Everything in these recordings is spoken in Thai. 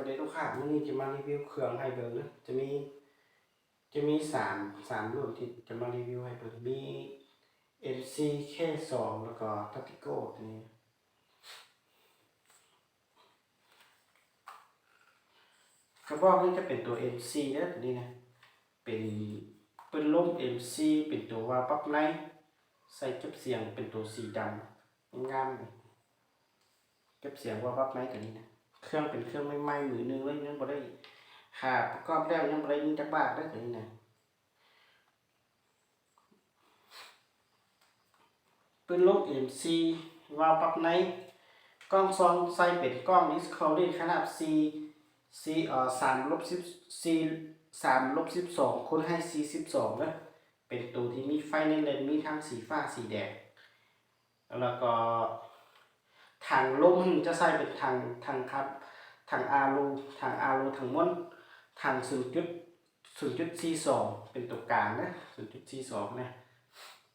ดีลูกค้าวันนี้จะมารีวิวเครื่องให้เบิ่งนะจะมีสามรุ่นที่จะมารีวิวให้เบิ่งมี MC K2 แล้วก็Tactico ตัวนี้กระบอกนี้จะเป็นตัว MC นะตัวนี้นะเป็นลม MC เป็นตัววาล์วปลั๊กในใส่เก็บเสียงเป็นตัวสีดำงามเลยเก็บเสียงวาล์วปลั๊กในตัวนี้นะเครื่องเป็นเครื่องใหม่ๆมือนึงเลยยังบ่ได้หาประกอบแล้วยังบ่ได้ยิงจักบาทได้ตัวนี้นะเป็นลม MC วาล์วปลั๊กในกล้องซองใส่เป็นกล้อง Discovery ขนาด 3/12 คูณให้ 4/12 นะเป็นตัวที่มีไฟในเลนมีทั้งสีฟ้าสีแดงแล้วก็ถังลมจะใส่เป็นถังครับถังอารูถังม้วนถัง 0.42 เป็นตัวกลางนะ 0.42 นะ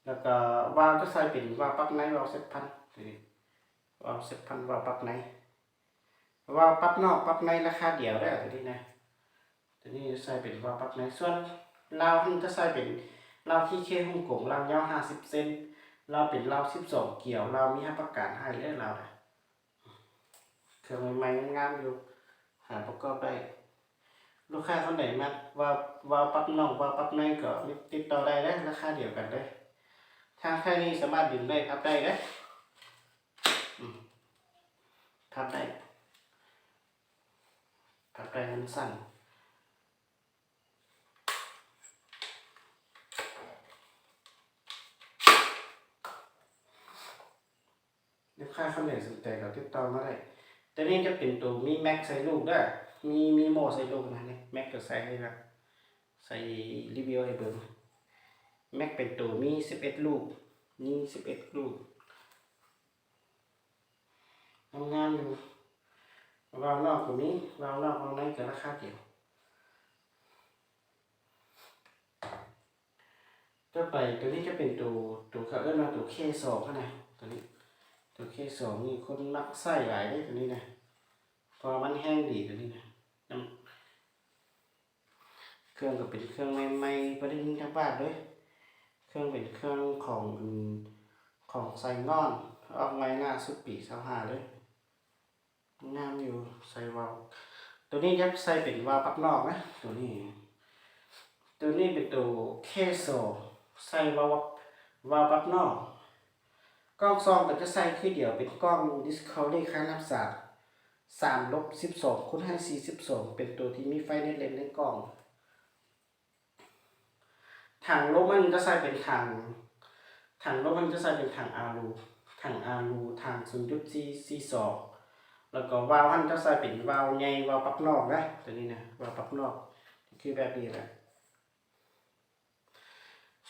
แล้วก็วาล์วจะใส่เป็นวาล์วปลั๊กในวาล์วเซ็ตพันวาล์วเซ็ตพันวาล์วปลั๊กในวาล์วปลั๊กนอกปลั๊กในราคาเดียวได้ตัวนี้นะตัวนี้ใส่เป็นวาล์วปลั๊กในส่วนราวจะใส่เป็นราวที่เคฮ่องกงราวยาว50 เซนราวเป็นราว12 เกี่ยวราวมีให้ประกันให้เลยราวนะเครื่องใหม่ๆงามอยู่หาประกอบได้ลูกค้าคนไหนมักวาล์วปลั๊กนอกวาล์วปลั๊กในก็ติดต่อได้เลยราคาเดียวกันเลยทางแค่นี้สามารถดึงได้พับได้เลยพับได้มันสั้นลูกค้าคนไหนสนใจก็ติดต่อมาได้ตัวนี้จะเป็นตัวมีแม็กใส่ลูกด้วยมีโมใส่ลูกนะนี่แม็กก็ใส่ให้ละใส่รีวิวให้เบิ่งแม็กเป็นตัวมี11 ลูกนี่11 ลูกงามอยู่วาล์วนอกตัวนี้วาล์วนอกวาล์วในก็ราคาเดียวต่อไปตัวนี้จะเป็นตัวเขาเรียกว่าตัว K2 นะตัวนี้ตัว K2 นี่คนมักใส่หลายได้ตัวนี้นะพอมันแห้งดีตัวนี้นะเครื่องก็เป็นเครื่องใหม่ๆประเด็นทั้งบ้านเลยเครื่องเป็นเครื่องของไซนอนออกใหม่หน้าสุดปี25เลยงามอยู่ใส่วาล์วตัวนี้ยับใส่เป็นวาล์วปลั๊กนอกนะตัวนี้เป็นตัวK2 ใส่วาล์วปลั๊กนอกกล้องซองก็จะใส่คือเดียวเป็นกล้อง Discovery ขนาด3/12 คูณให้ 4/12 เป็นตัวที่มีไฟในเลนในกล้องถังลมมันจะใส่เป็นถังลมมันจะใส่เป็นถังอารูถัง 0.42 แล้วก็วาล์วมันจะใส่เป็นวาล์วใหญ่วาล์วปลั๊กนอกนะตัวนี้นะวาล์วปลั๊กนอกคือแบบนี้แหละ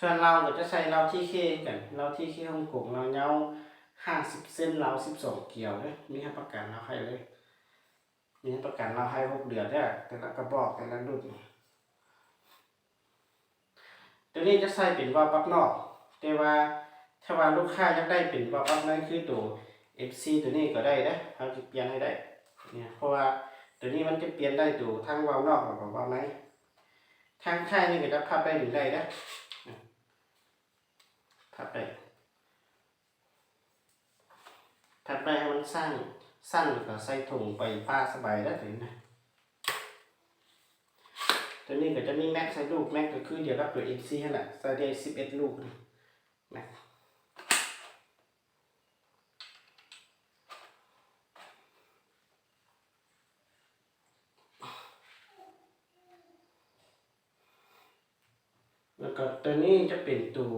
ส่วนเราก็จะใส่เราที่เคกันเราที่เคฮ่องกงเราเงา50 เส้นเรา12 เกี่ยวเลยมีให้ประกันเราให้เลยมีให้ประกันเราให้6 เดือนได้แต่ละกระบอกแต่ละรุ่นตัวนี้จะใส่เป็นวาล์วปลั๊กนอกแต่ว่าถ้าว่าลูกค้าอยากได้เป็นวาล์วปลั๊กในคือตัว FC ตัวนี้ก็ได้นะเราจะเปลี่ยนให้ได้เนี่ยเพราะว่าตัวนี้มันจะเปลี่ยนได้ตัวทั้งวาล์วนอกกับวาล์วในทางค่ายนี่ก็จะพับได้หรือได้นะพับได้ให้มันสั้นแล้วก็ใส่ถุงไปป้าสบายได้ถึงนะตัวนี้ก็จะมีแม็กใส่ลูกแม็กก็คือเดียวกับตัว MC นั่นแหละใส่ได้11 ลูกนะแล้วก็ตัวนี้จะเป็นตัว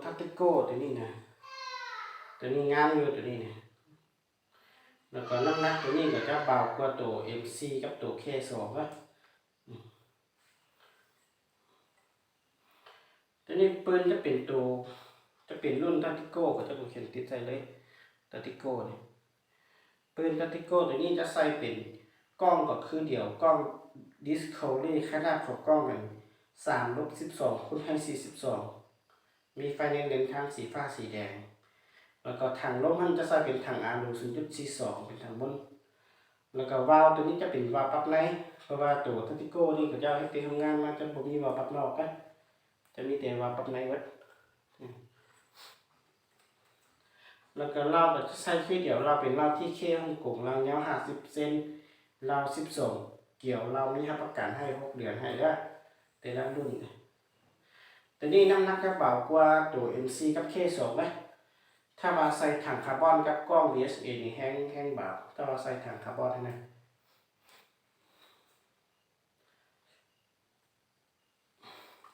ทัตติโก้ตัวนี้นะตัวนี้งามอยู่ตัวนี้นะแล้วก็น้ำหนักตัวนี้ก็จะเบากว่าตัว MC กับตัว K2 นะตัวนี้ปืนจะเป็นรุ่นทัตติโก้ก็จะเขียนติดใส่เลยทัตติโก้เนี่ยปืนทัตติโก้ตัวนี้จะใส่เป็นกล้องก็คือเดียวกล้อง Discovery ขนาดของกล้องกัน3/12 คูณให้ 4/12 มีไฟเลนทั้งสีฟ้าสีแดงแล้วก็ถังลมมันจะใส่เป็นถังอารู 0.42 เป็นถังบน แล้วก็วาล์วตัวนี้จะเป็นวาล์วปรับในเพราะว่าตัวทัติโก้นี่ก็จะให้ไปทำงานมาจะบ่มีวาล์วปรับนอกกันจะมีแต่วาล์วปรับในไว้แล้วก็เราก็จะใช้คือเดี๋ยวเราเป็นเราที่เคฮ่องกงเรายาว50 เซนเรา12เกี่ยวเรามีรับประกันให้6 เดือนให้ได้แต่ละรุ่นแต่นี่น้ำหนักจะเบากว่าตัว MC กับ K2 ไหมถ้ามาใส่ถังคาร์บอนกับกล้อง DSLR นี่แห้งเบาถ้ามาใส่ถังคาร์บอนนะ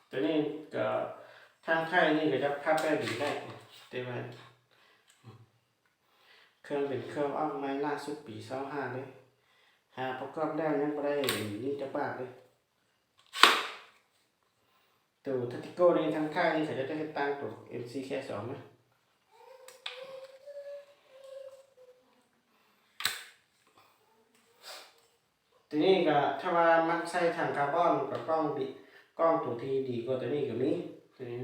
ตัวนี้ก็ทางไทยนี่ก็จะพับได้ดีได้แต่ว่าเครื่องเป็นเครื่องอ้อมไม้ล่าสุดปี25เลยหาประกอบแล้วยังไม่ได้นี่จะบาทเลยตัวทัติโก้นี่ทางไทยนี่เขาจะได้ตั้งตัว MC แค่2นะทีนี้ก็ถ้าว่ามันใส่ถังคาร์บอนกับกล้องตัวที่ดีกว่าตัวนี้ก็มีตัวนี้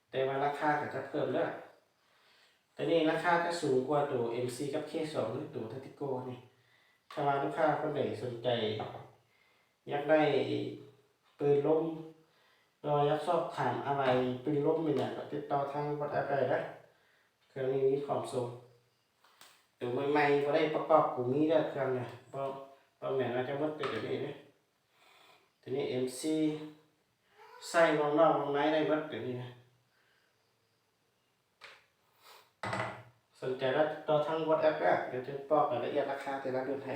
แต่ว่าราคาก็จะเพิ่มแล้วตัวนี้ราคาจะสูงกว่าตัว MC กับ K2 หรือตัวทัติโก้นี่ถ้าว่าลูกค้าคนไหนสนใจอยากได้ปืนลมเราอยากสอบถามอะไรปืนลมเป็นอย่างก็ติดต่อทางวัดอะไรได้เครื่องนี้มีความสูงตัวใหม่ๆก็ได้ประกอบกลุ่มนี้ได้เครื่องเนี่ยเพราะแม่เราจะวัดตัวนี้นะตัวนี้ MC ใส่วงนอกวงในได้วัดตัวนี้นะสนใจแล้วต่อทางวัดแอปเดี๋ยวจะบอกรายละเอียดราคาแต่ละเดือนให้